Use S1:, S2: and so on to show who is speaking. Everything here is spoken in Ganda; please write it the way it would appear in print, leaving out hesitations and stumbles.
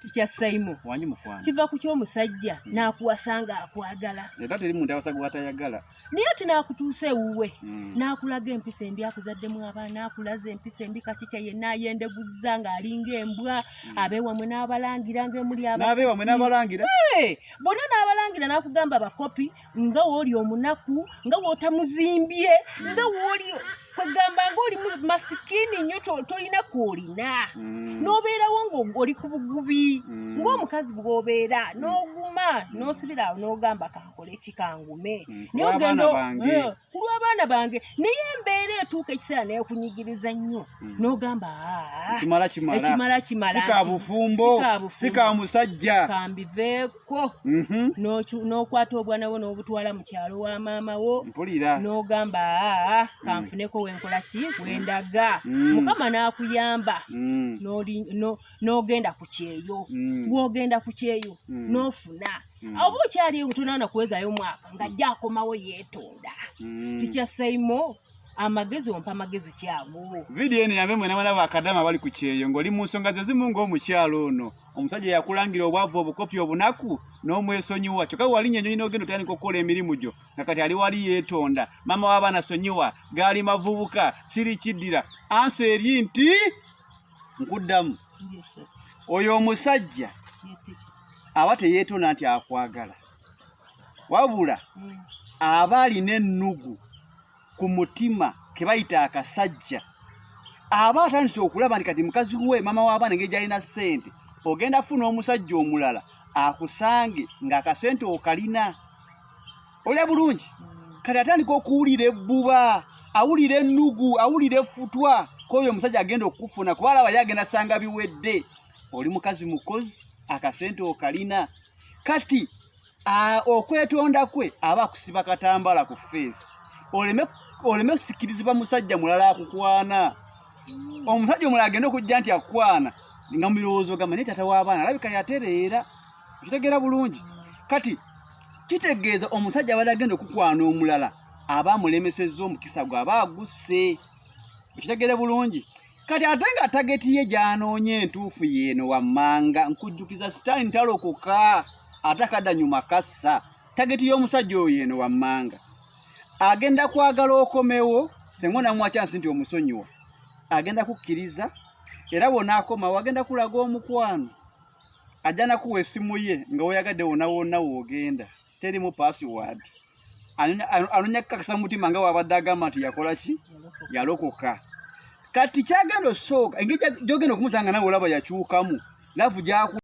S1: tikya Saimo
S2: wanyi mukwano
S1: kiva ku ky'omusajja n'akuwasanga akwagala
S2: era teri muntu awasaga watayagala
S1: naye ati n'akutuusa ewuwe n'akulaga empisa embi akuzaddemu abaana akulaza empisa embi kakitya yenna ayendeguzza ng'alinga embwa abeewamwe n'abalangira ng'emuli
S2: n'abeewamwe n'abalangira
S1: bonna n'abalangira n'akugamba bakopi nga wooli omunaku nga wootamuzimbye nga wooli kwegamba ng'oli masikini nnyo tolina kwolina n'obeerawo ng'oli ku bugubi ng'omukazi bw'obeera n'oguma n'osibira awo n'ogamba kankole kikangume naye ogenda ku lw'abaana bange naye embeera etuuka ekiseera neekunyigiriza nnyo n'ogamba ekimala
S2: sika bufumbo sika musajja
S1: kambiveeko n'okwata obwana bwo n'obutwala mu kyalo wa maama wo n'ogamba kanfuneko wenkola ki wendaga mukama n'akuyamba n'ogenda ku kyeyo bw'ogenda ku kyeyo n'ofuna oba okyali tonaana kuwezaayo mwaka ng'ajja akomawo yeetonda tikya Saimo amagezi ompa amagezi kyago
S2: vidiyo eno yambe mwena mwana bakadama bali ku kyeyo ng'oli mu nsonga ze zimu ng'omukyalo ono omusajja yakulangira obwavu obukopi obunaku n'omwesonyiwa kyokka walinnya ennyonyi n'ogenda otandika okukola emirimu gyo nga kati ali wali yeetonda maama w'abaana sonyiwa gaali mavubuka siri kiddira ansi eri nti nkuddamu oyo omusajja aba teyeetonda nti akwagala wabula aba alina ennugu ku mutima ke bayita akasajja aba atandise okulaba nti kati mukazi we maama w'abaana engeri gy'alina ssente ogenda afuna omusajja omulala akusange ng'akasente okalina olya bulungi kati atandika okuwulira ebbuba awulira ennugu awulira effutwa k'oyo omusajja agenda okufuna kuba alaba yagenda sanga biwedde oli mukazi mukozi akasente okalina kati okwetonda kwe aba akusiba katambala ku feesi oleme kusikirizibwa musajja mulala akukwana omusajja omulala agenda okujja nti akukwana nga mu birowoozo gamba naye taata w'abaana alabika yatereera okitegeera bulungi kati kitegeeza omusajja abadde agenda okukwana omulala aba amulemesezza omukisa gwe aba agusse okitegeere bulungi kati ate nga tageti ye gy'anoonya entuufu yeeno wammanga nkujjukiza sitaani ntalokoka ate akadanyuma kassa tageti y'omusajja oyo eno wammanga agenda kwagala okomewo sengo namwakyansi nti omusonyiwa agenda kukkiriza era bw'onaakomawo agenda kulaga omukwano ajja nakuwa essimu ye nga weyagadde wonna wonna woogenda terimu password anonya kukakasa mutima nga wabadde agamba nti yakola ki yalokoka kati kyagenda osooka engeri gy'ogenda okumusanga nawe olaba yakyukamu lavu gyaku